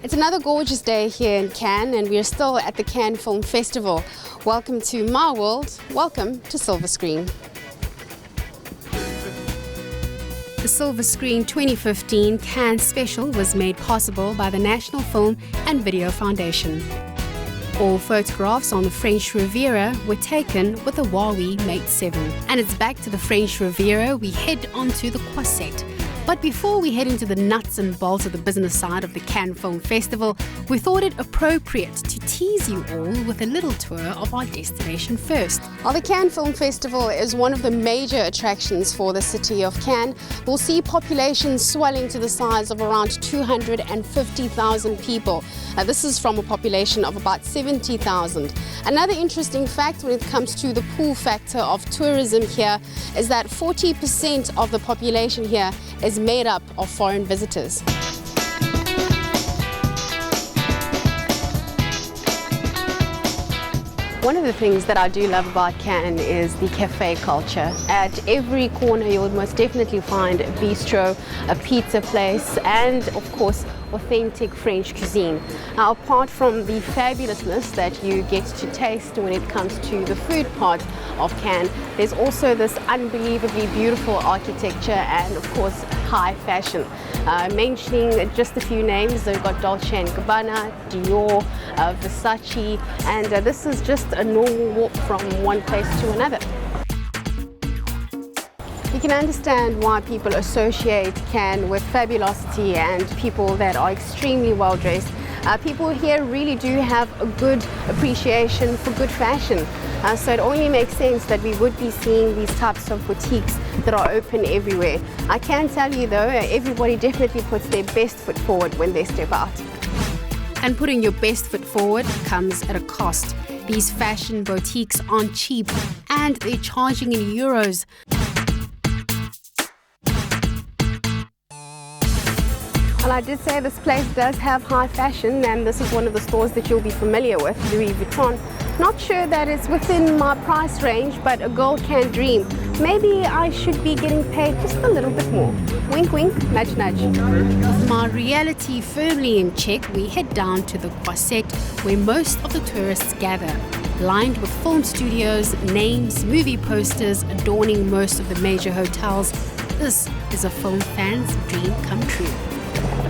It's another gorgeous day here in Cannes, and we're still at the Cannes Film Festival. Welcome to my world. Welcome to Silver Screen. The Silver Screen 2015 Cannes Special was made possible by the National Film and Video Foundation. All photographs on the French Riviera were taken with the Huawei Mate 7. And it's back to the French Riviera, we head onto the Croisette. But before we head into the nuts and bolts of the business side of the Cannes Film Festival, we thought it appropriate to tease you all with a little tour of our destination first. Well, the Cannes Film Festival is one of the major attractions for the city of Cannes. We'll see populations swelling to the size of around 250,000 people. This is from a population of about 70,000. Another interesting fact when it comes to the pull factor of tourism here is that 40% of the population here is made up of foreign visitors. One of the things that I do love about Cannes is the cafe culture. At every corner you'll most definitely find a bistro, a pizza place, and of course authentic French cuisine. Now, apart from the fabulousness that you get to taste when it comes to the food part of Cannes, there's also this unbelievably beautiful architecture and of course high fashion. Mentioning just a few names, we've got Dolce & Gabbana, Dior, Versace, and this is just a normal walk from one place to another. You can understand why people associate Cannes with fabulosity and people that are extremely well dressed. People here really do have a good appreciation for good fashion. So it only makes sense that we would be seeing these types of boutiques that are open everywhere. I can tell you though, everybody definitely puts their best foot forward when they step out. And putting your best foot forward comes at a cost. These fashion boutiques aren't cheap and they're charging in euros. Well, I did say this place does have high fashion, and this is one of the stores that you'll be familiar with, Louis Vuitton. Not sure that it's within my price range, but a girl can dream. Maybe I should be getting paid just a little bit more. Wink, wink, nudge, nudge. With my reality firmly in check, we head down to the Croisette, where most of the tourists gather. Lined with film studios, names, movie posters adorning most of the major hotels, this is a film fan's dream come true.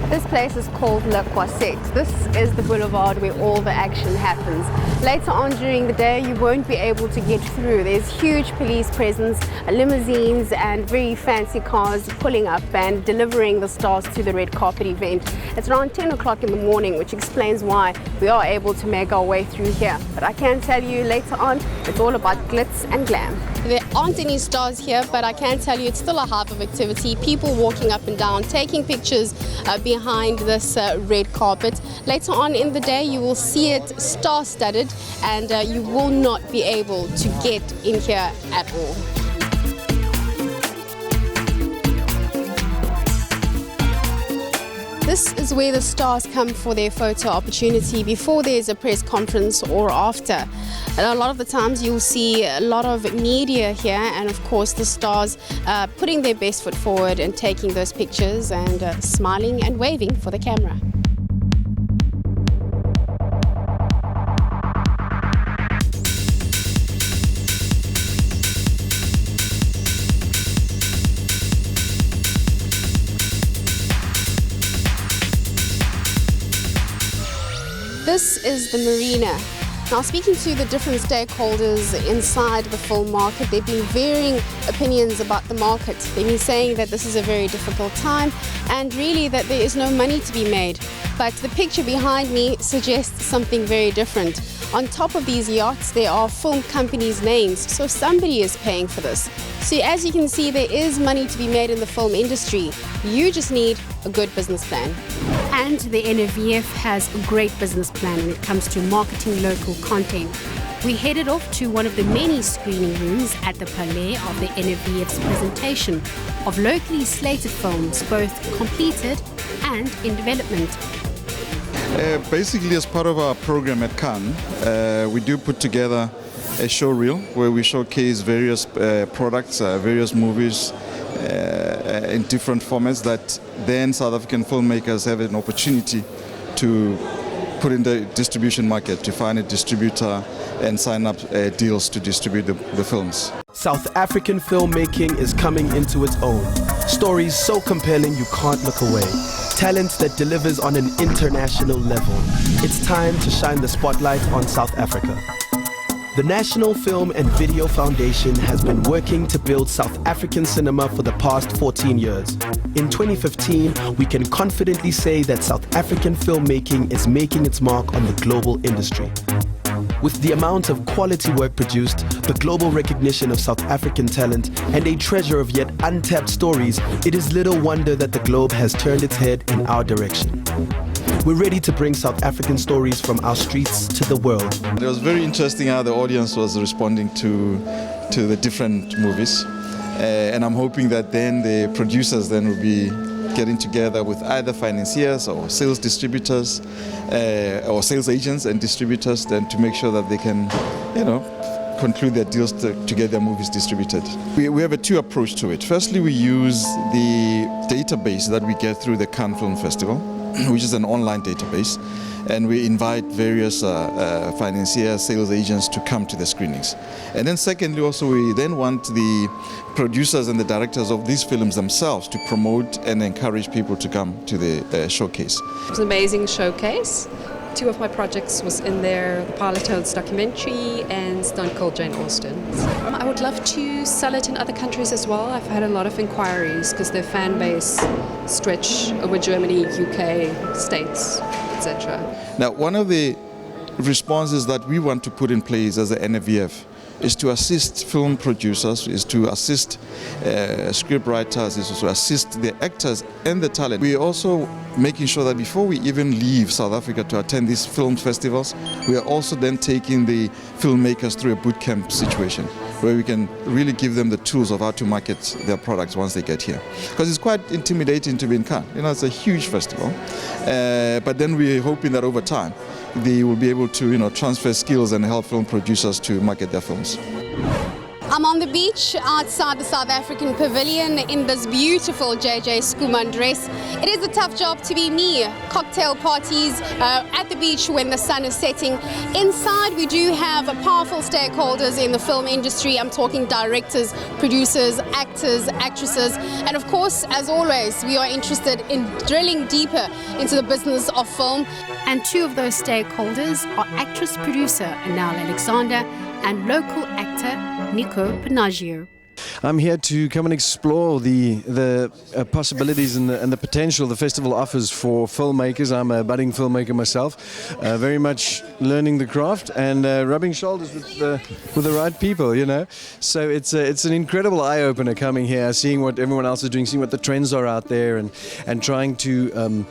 This place is called La Croisette. This is the boulevard where all the action happens. Later on during the day, you won't be able to get through. There's huge police presence, limousines and very fancy cars pulling up and delivering the stars to the red carpet event. It's around 10 o'clock in the morning, which explains why we are able to make our way through here. But I can tell you later on, it's all about glitz and glam. There aren't any stars here, but I can tell you it's still a hive of activity. People walking up and down, taking pictures behind this red carpet. Later on in the day, you will see it star-studded, and you will not be able to get in here at all. This is where the stars come for their photo opportunity before there's a press conference or after. A lot of the times you'll see a lot of media here, and of course the stars putting their best foot forward and taking those pictures and smiling and waving for the camera. This is the marina. Now, speaking to the different stakeholders inside the film market, there have been varying opinions about the market. They've been saying that this is a very difficult time and really that there is no money to be made. But the picture behind me suggests something very different. On top of these yachts, there are film companies' names, so somebody is paying for this. So as you can see, there is money to be made in the film industry. You just need a good business plan. And the NVF has a great business plan when it comes to marketing local content. We headed off to one of the many screening rooms at the Palais of the NVF's presentation of locally slated films, both completed and in development. Basically, as part of our program at Cannes, we do put together a show reel where we showcase various products, various movies in different formats that then South African filmmakers have an opportunity to put in the distribution market, to find a distributor and sign up deals to distribute the films. South African filmmaking is coming into its own. Stories so compelling you can't look away. Talent that delivers on an international level. It's time to shine the spotlight on South Africa. The National Film and Video Foundation has been working to build South African cinema for the past 14 years. In 2015, we can confidently say that South African filmmaking is making its mark on the global industry. With the amount of quality work produced, the global recognition of South African talent, and a treasure of yet untapped stories, it is little wonder that the globe has turned its head in our direction. We're ready to bring South African stories from our streets to the world. It was very interesting how the audience was responding to the different movies. And I'm hoping that then the producers then will be getting together with either financiers or sales distributors or sales agents and distributors then to make sure that they can, conclude their deals to get their movies distributed. We have a two approach to it. Firstly, we use the database that we get through the Cannes Film Festival, which is an online database, and we invite various financiers, sales agents to come to the screenings. And then secondly, also we then want the producers and the directors of these films themselves to promote and encourage people to come to the showcase. It was an amazing showcase. 2 of my projects was in there, the Pilot Toads documentary and Stone Cold Jane Austen. I would love to sell it in other countries as well. I've had a lot of inquiries because their fan base stretch over Germany, UK, States, etc. Now, one of the responses that we want to put in place as a NFVF is to assist film producers, is to assist script writers, is to assist the actors and the talent. We are also making sure that before we even leave South Africa to attend these film festivals, we are also then taking the filmmakers through a boot camp situation where we can really give them the tools of how to market their products once they get here. Because it's quite intimidating to be in Cannes. It's a huge festival, but then we're hoping that over time they will be able to transfer skills and help film producers to market their films. I'm on the beach outside the South African Pavilion in this beautiful JJ Schoeman dress. It is a tough job to be me. Cocktail parties at the beach when the sun is setting. Inside we do have powerful stakeholders in the film industry. I'm talking directors, producers, actors, actresses, and of course, as always, we are interested in drilling deeper into the business of film. And 2 of those stakeholders are actress-producer Anal Alexander and local actor Nico Panaggio. I'm here to come and explore the possibilities and the potential the festival offers for filmmakers. I'm a budding filmmaker myself, very much learning the craft and rubbing shoulders with the right people, So it's an incredible eye-opener coming here, seeing what everyone else is doing, seeing what the trends are out there, and trying to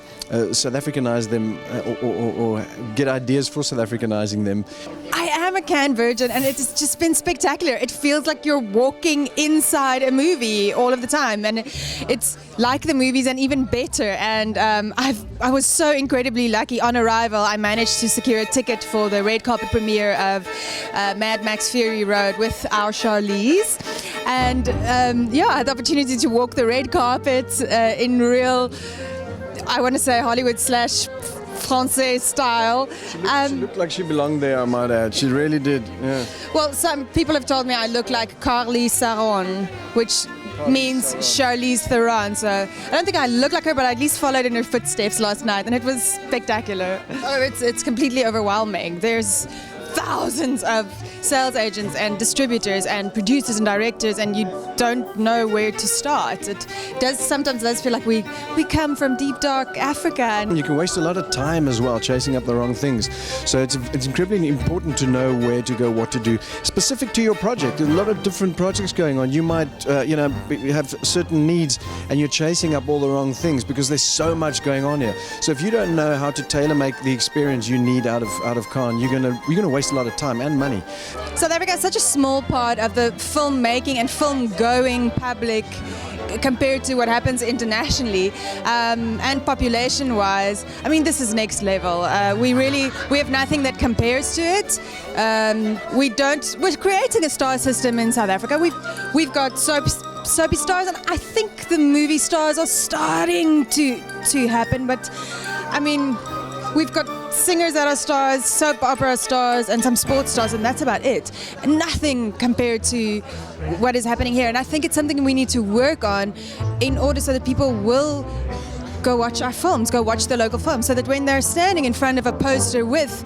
South Africanize them or get ideas for South Africanizing them. I am a Cannes virgin and it's just been spectacular. It feels like you're walking inside a movie all of the time, and it's like the movies and even better. And I was so incredibly lucky. On arrival, I managed to secure a ticket for the red carpet premiere of Mad Max Fury Road with our Charlize. And I had the opportunity to walk the red carpet in real, I want to say Hollywood / Francais style. She looked like she belonged there, I might add. She really did. Yeah. Well, some people have told me I look like Carly Theron, which means Charlize Theron. So I don't think I look like her, but I at least followed in her footsteps last night, and it was spectacular. Oh, it's completely overwhelming. There's thousands of sales agents and distributors and producers and directors, and you don't know where to start. It does sometimes feel like we come from deep dark Africa, and you can waste a lot of time as well chasing up the wrong things. So it's incredibly important to know where to go, what to do, specific to your project. There's a lot of different projects going on. You might have certain needs, and you're chasing up all the wrong things because there's so much going on here. So if you don't know how to tailor make the experience you need out of Cannes, you're gonna waste a lot of time and money. South Africa is such a small part of the filmmaking and film-going public compared to what happens internationally, and population-wise. I mean, this is next level. We have nothing that compares to it. We're creating a star system in South Africa. We've got soapy stars, and I think the movie stars are starting to happen. But I mean, we've got singers that are stars, soap opera stars, and some sports stars, and that's about it. And nothing compared to what is happening here. And I think it's something we need to work on in order so that people will go watch our films, go watch the local films, so that when they're standing in front of a poster with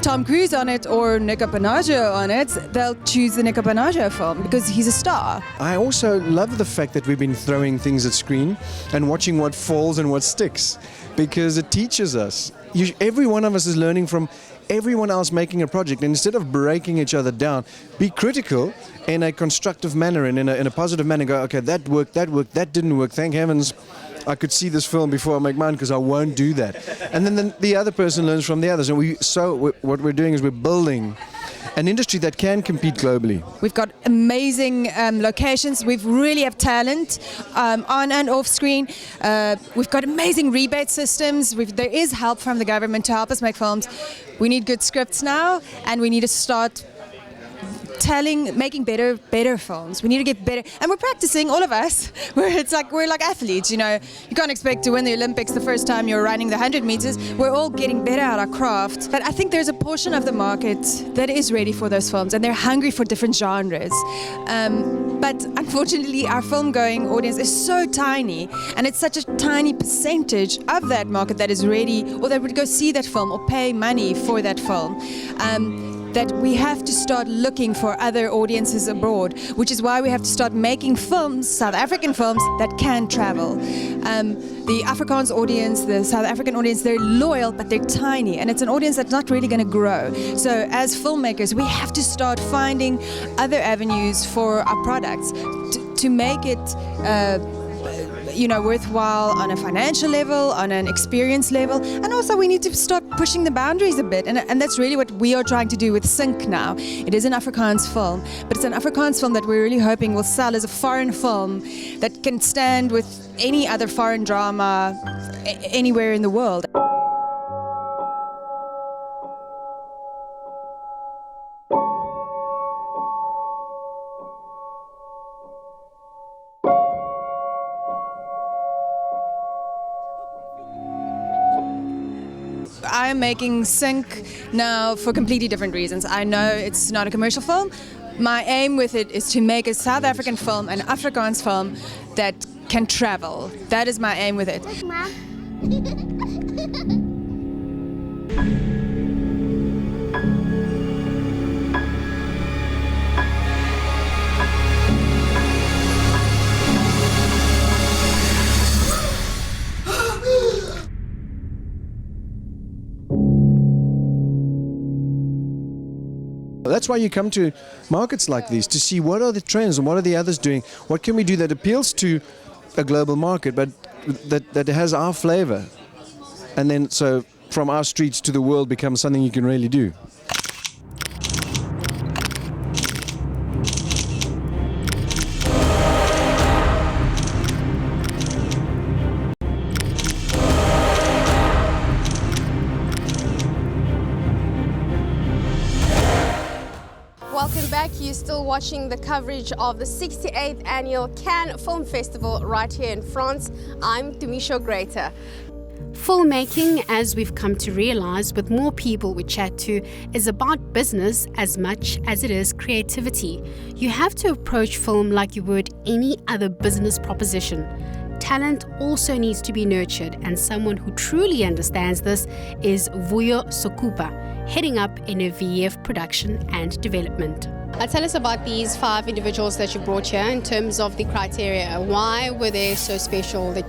Tom Cruise on it or Nicco Panaggio on it, they'll choose the Nicco Panaggio film because he's a star. I also love the fact that we've been throwing things at screen and watching what falls and what sticks, because it teaches us. Every one of us is learning from everyone else making a project, and instead of breaking each other down, be critical in a constructive manner and in a positive manner. Go, okay, that worked, that didn't work. Thank heavens I could see this film before I make mine, because I won't do that. And then the other person learns from the others. And what we're doing is we're building an industry that can compete globally. We've got amazing locations. We really have talent on and off screen. We've got amazing rebate systems. There is help from the government to help us make films. We need good scripts now, and we need to start making better films. We need to get better, and we're practicing, all of us. We're like athletes, you know. You can't expect to win the Olympics the first time you're running the 100 meters. We're all getting better at our craft. But I think there's a portion of the market that is ready for those films, and they're hungry for different genres. But unfortunately, our film-going audience is so tiny, and it's such a tiny percentage of that market that is ready, or that would go see that film or pay money for that film. That we have to start looking for other audiences abroad, which is why we have to start making films, South African films, that can travel. The Afrikaans audience, the South African audience, they're loyal, but they're tiny, and it's an audience that's not really going to grow. So as filmmakers, we have to start finding other avenues for our products to make it worthwhile on a financial level, on an experience level, and also we need to start pushing the boundaries a bit, and that's really what we are trying to do with Sync now. It is an Afrikaans film, but it's an Afrikaans film that we're really hoping will sell as a foreign film that can stand with any other foreign drama anywhere in the world. I am making Sync now for completely different reasons. I know it's not a commercial film. My aim with it is to make a South African film, an Afrikaans film that can travel. That is my aim with it. That's why you come to markets like these, to see what are the trends and what are the others doing. What can we do that appeals to a global market, but that has our flavor. And then so from our streets to the world becomes something you can really do. Welcome back. You're still watching the coverage of the 68th Annual Cannes Film Festival right here in France. I'm Tumisho Greater. Filmmaking, as we've come to realize with more people we chat to, is about business as much as it is creativity. You have to approach film like you would any other business proposition. Talent also needs to be nurtured, and someone who truly understands this is Vuyo Sokupa, heading up NVF Production and Development. Tell us about these 5 individuals that you brought here in terms of the criteria. Why were they so special that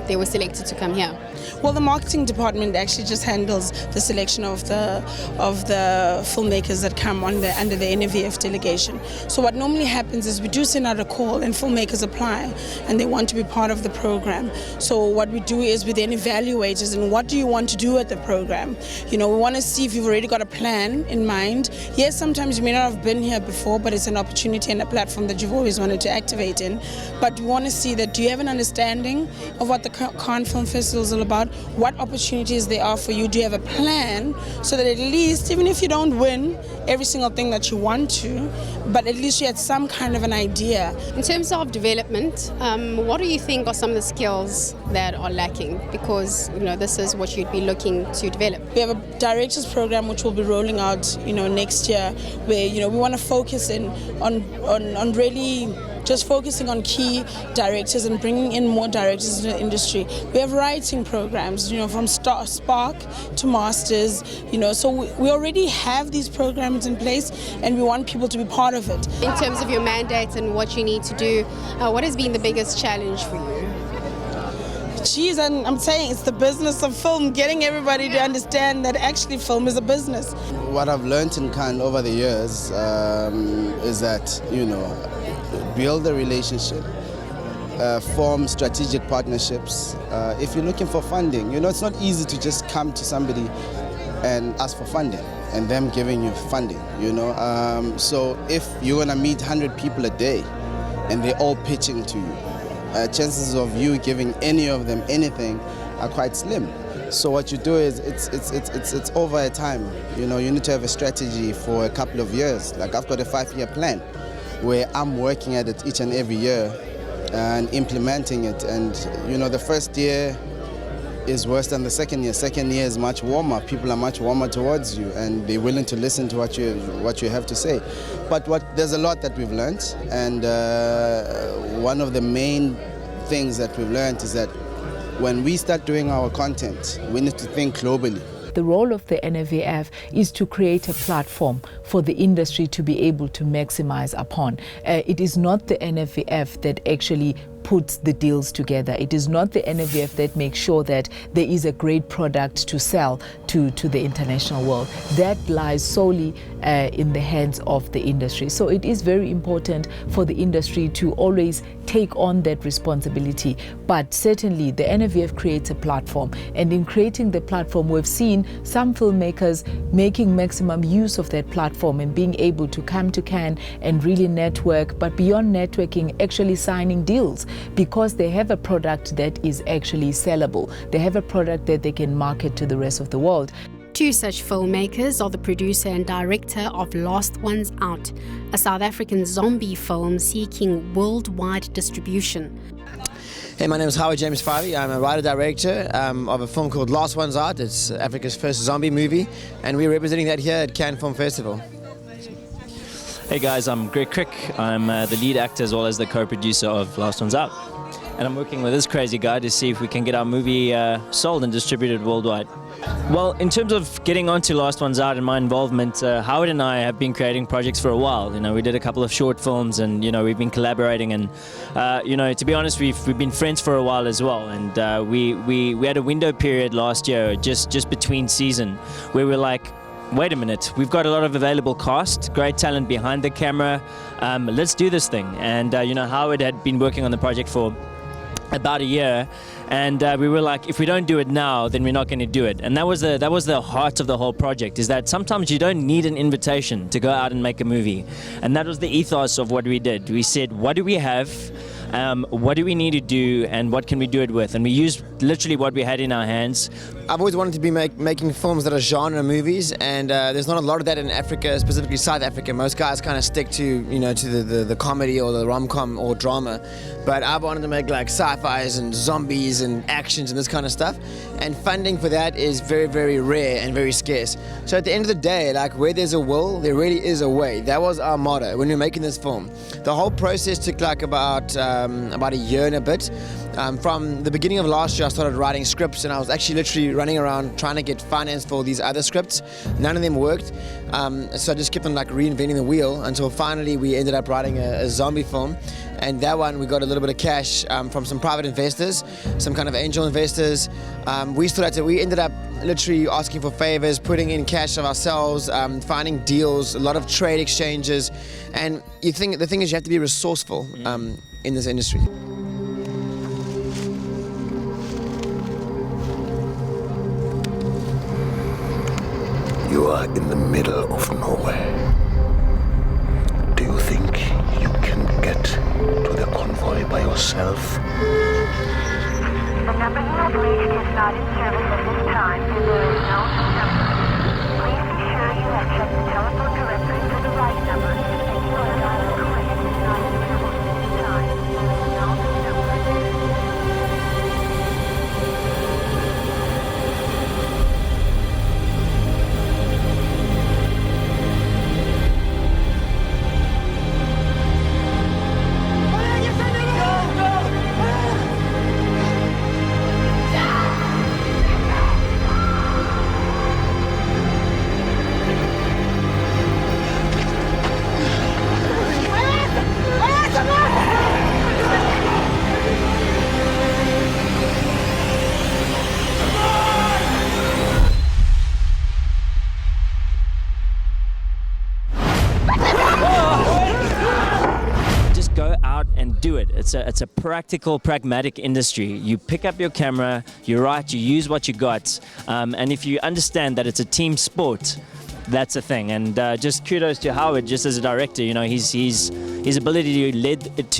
they were selected to come here? Well, the marketing department actually just handles the selection of the filmmakers that come under the NVF delegation. So what normally happens is we do send out a call and filmmakers apply and they want to be part of the program. So what we do is we then evaluate is, and what do you want to do at the program? You know, we want to see if you've already got a plan in mind. Yes, sometimes you may not have been here before, but it's an opportunity and a platform that you've always wanted to activate in. But we want to see that, do you have an understanding of what the Cannes Film Festival is all about? what opportunities there are for you. Do you have a plan so that at least, even if you don't win every single thing that you want to, but at least you had some kind of an idea. In terms of development, what do you think are some of the skills that are lacking? Because this is what you'd be looking to develop. We have a directors program which will be rolling out next year, where we want to focus in on really just focusing on key directors and bringing in more directors into the industry. We have writing programs, from Spark to Masters, so we already have these programs in place and we want people to be part of it. In terms of your mandate and what you need to do, what has been the biggest challenge for you? Geez, and I'm saying it's the business of film, getting everybody to understand that actually film is a business. What I've learned in Cannes over the years is that, build a relationship, form strategic partnerships. If you're looking for funding, it's not easy to just come to somebody and ask for funding and them giving you funding, So if you're gonna meet 100 people a day and they're all pitching to you, chances of you giving any of them anything are quite slim. So what you do is it's over a time. You need to have a strategy for a couple of years. Like I've got a 5-year plan where I'm working at it each and every year and implementing it. And the first year is worse than the second year. Second year is much warmer. People are much warmer towards you and they're willing to listen to what you have to say. But there's a lot that we've learned, and one of the main things that we've learned is that when we start doing our content, we need to think globally. The role of the NFVF is to create a platform for the industry to be able to maximize upon. It is not the NFVF that actually puts the deals together. It is not the NFVF that makes sure that there is a great product to sell to the international world. That lies solely in the hands of the industry. So it is very important for the industry to always take on that responsibility. But certainly the NFVF creates a platform, and in creating the platform, we've seen some filmmakers making maximum use of that platform and being able to come to Cannes and really network, but beyond networking, actually signing deals, because they have a product that is actually sellable. They have a product that they can market to the rest of the world. Two such filmmakers are the producer and director of Last Ones Out, a South African zombie film seeking worldwide distribution. Hey, my name is Howard James Fivey. I'm a writer-director of a film called Last Ones Out. It's Africa's first zombie movie, and we're representing that here at Cannes Film Festival. Hey guys, I'm Greg Crick. I'm the lead actor as well as the co-producer of Last Ones Out. And I'm working with this crazy guy to see if we can get our movie sold and distributed worldwide. Well, in terms of getting onto Last Ones Out and my involvement, Howard and I have been creating projects for a while. We did a couple of short films, and we've been collaborating. And to be honest, we've been friends for a while as well. And we had a window period last year, just between season, where we're like, wait a minute, we've got a lot of available cast, great talent behind the camera. Let's do this thing. And Howard had been working on the project for about a year, and we were like, if we don't do it now, then we're not going to do it. And that was the heart of the whole project, is that sometimes you don't need an invitation to go out and make a movie. And that was the ethos of what we did. We said, what do we have? What do we need to do, and what can we do it with? And we used literally what we had in our hands. I've always wanted to be making films that are genre movies, and there's not a lot of that in Africa, specifically South Africa. Most guys kind of stick to the comedy or the rom-com or drama, but I've wanted to make like sci-fis and zombies and actions and this kind of stuff, and funding for that is very, very rare and very scarce. So at the end of the day, like, where there's a will, there really is a way. That was our motto when we were making this film. The whole process took like about a year and a bit. From the beginning of last year, I started writing scripts, and I was actually literally running around trying to get finance for these other scripts. None of them worked, so I just kept on like reinventing the wheel until finally we ended up writing a zombie film. And that one, we got a little bit of cash from some private investors, some kind of angel investors. We ended up literally asking for favors, putting in cash of ourselves, finding deals, a lot of trade exchanges. And the thing is, you have to be resourceful in this industry. You are in the middle of nowhere. Do you think you can get to the convoy by yourself? The number you have reached is not in service at this time, and there is no new number. Please be sure you have checked the telephone directory for the right number. And you are not correct. Is not in service at this time. There is no new number. Go out and do it. It's a practical, pragmatic industry. You pick up your camera, you write, you use what you got, and if you understand that it's a team sport, that's a thing. And just kudos to Howard, just as a director. You know, his ability to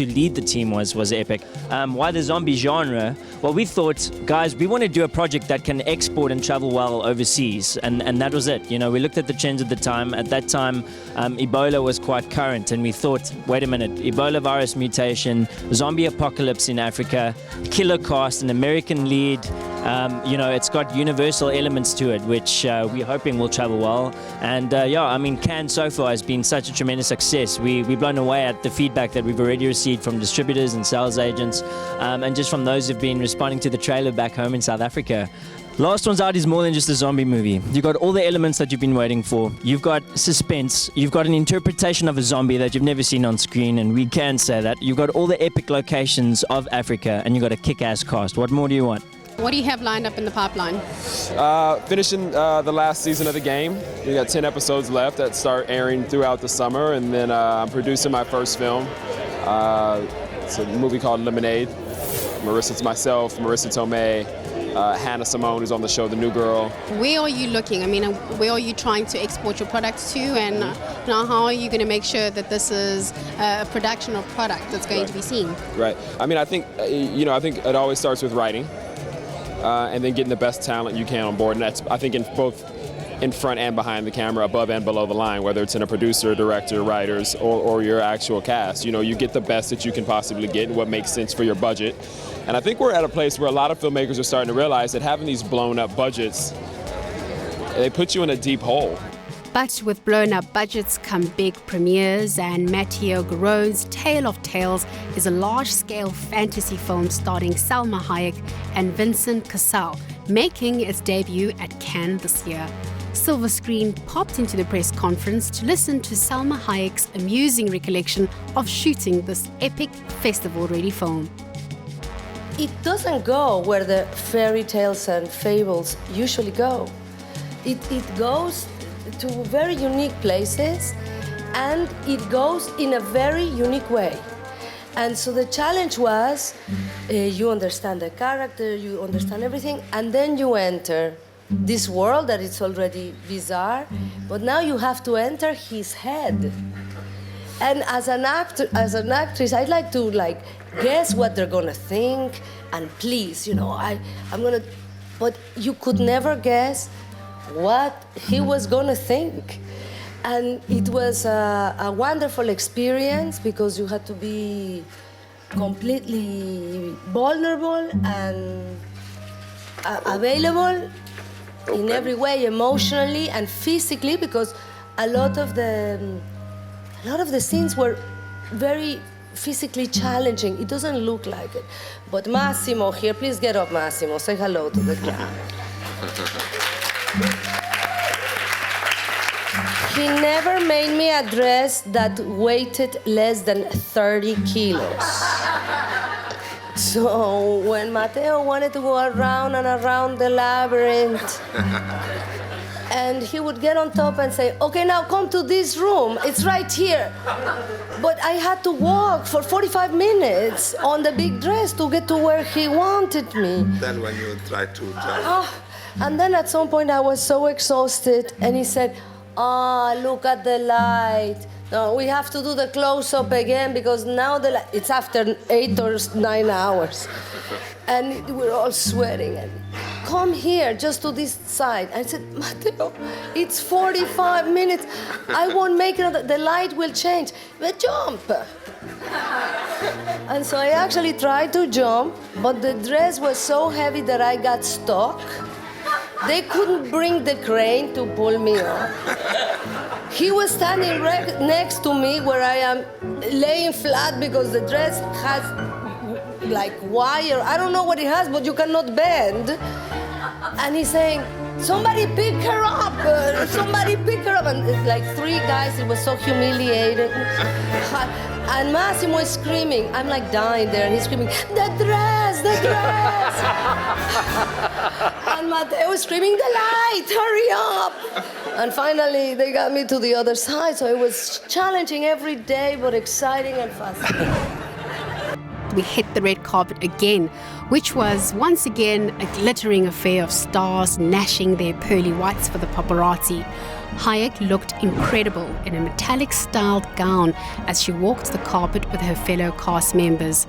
lead the team was epic. Why the zombie genre? Well, we thought, guys, we want to do a project that can export and travel well overseas, and that was it. You know, we looked at the trends at the time. At that time, Ebola was quite current, and we thought, wait a minute, Ebola virus mutation, zombie apocalypse in Africa, killer cast, an American lead. You know, it's got universal elements to it, which we're hoping will travel well. And yeah, I mean, Cannes so far has been such a tremendous success. We're blown away at the feedback that we've already received from distributors and sales agents, and just from those who've been responding to the trailer back home in South Africa. Last One's Out is more than just a zombie movie. You've got all the elements that you've been waiting for. You've got suspense. You've got an interpretation of a zombie that you've never seen on screen, and we can say that. You've got all the epic locations of Africa, and you've got a kick-ass cast. What more do you want? What do you have lined up in the pipeline? Finishing the last season of the game. We got 10 episodes left that start airing throughout the summer, and then I'm producing my first film. It's a movie called Lemonade. It's myself, Marissa Tomei, Hannah Simone, who's on the show, The New Girl. Where are you looking? I mean, where are you trying to export your products to, and you know, how are you going to make sure that this is a production or product that's going to be seen? Right. I mean, I think I think it always starts with writing, and then getting the best talent you can on board, and that's, I think, in both in front and behind the camera, above and below the line, whether it's in a producer, director, writers, or your actual cast. You know, you get the best that you can possibly get and what makes sense for your budget. And I think we're at a place where a lot of filmmakers are starting to realize that having these blown up budgets, they put you in a deep hole. But with blown-up budgets come big premieres, and Matteo Garonne's Tale of Tales is a large-scale fantasy film starring Salma Hayek and Vincent Cassel, making its debut at Cannes this year. Silver Screen popped into the press conference to listen to Salma Hayek's amusing recollection of shooting this epic festival-ready film. It doesn't go where the fairy tales and fables usually go. It goes to very unique places, and it goes in a very unique way. And so the challenge was, you understand the character, you understand everything, and then you enter this world that is already bizarre, but now you have to enter his head. And as an actress, I'd like to guess what they're gonna think, and please, I'm gonna, but you could never guess what he was gonna think. And it was a wonderful experience because you had to be completely vulnerable and available in every way, emotionally and physically, because a lot of the scenes were very physically challenging. It doesn't look like it. But Massimo here, please get up, Massimo. Say hello to the crowd. He never made me a dress that weighted less than 30 kilos. So when Matteo wanted to go around and around the labyrinth, and he would get on top and say, okay, now come to this room, it's right here. But I had to walk for 45 minutes on the big dress to get to where he wanted me. Then when you tried to jump. And then at some point I was so exhausted, and he said, look at the light. No, we have to do the close-up again because now it's after 8 or 9 hours. And we're all sweating. And come here, just to this side. I said, Matteo, it's 45 minutes. I won't make it. The light will change. But jump. And so I actually tried to jump, but the dress was so heavy that I got stuck. They couldn't bring the crane to pull me up. He was standing right next to me where I am laying flat because the dress has like wire. I don't know what it has, but you cannot bend. And he's saying, somebody pick her up, somebody pick her up. And it's like 3 guys, it was so humiliated. And Massimo is screaming. I'm like dying there, and he's screaming, the dress, the dress. And Matteo was screaming, the light, hurry up. And finally, they got me to the other side, so it was challenging every day, but exciting and fascinating. We hit the red carpet again, which was once again a glittering affair of stars gnashing their pearly whites for the paparazzi. Hayek looked incredible in a metallic-styled gown as she walked the carpet with her fellow cast members.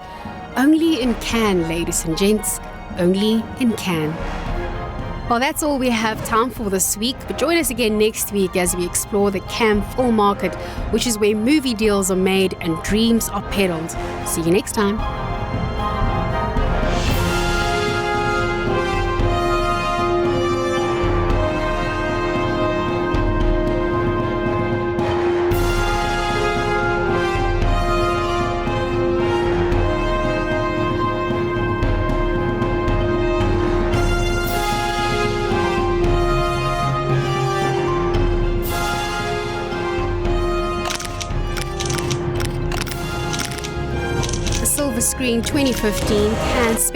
Only in Cannes, ladies and gents, only in Cannes. Well, that's all we have time for this week, but join us again next week as we explore the Cannes film market, which is where movie deals are made and dreams are peddled. See you next time. Silver Screen 2015 Cannes Special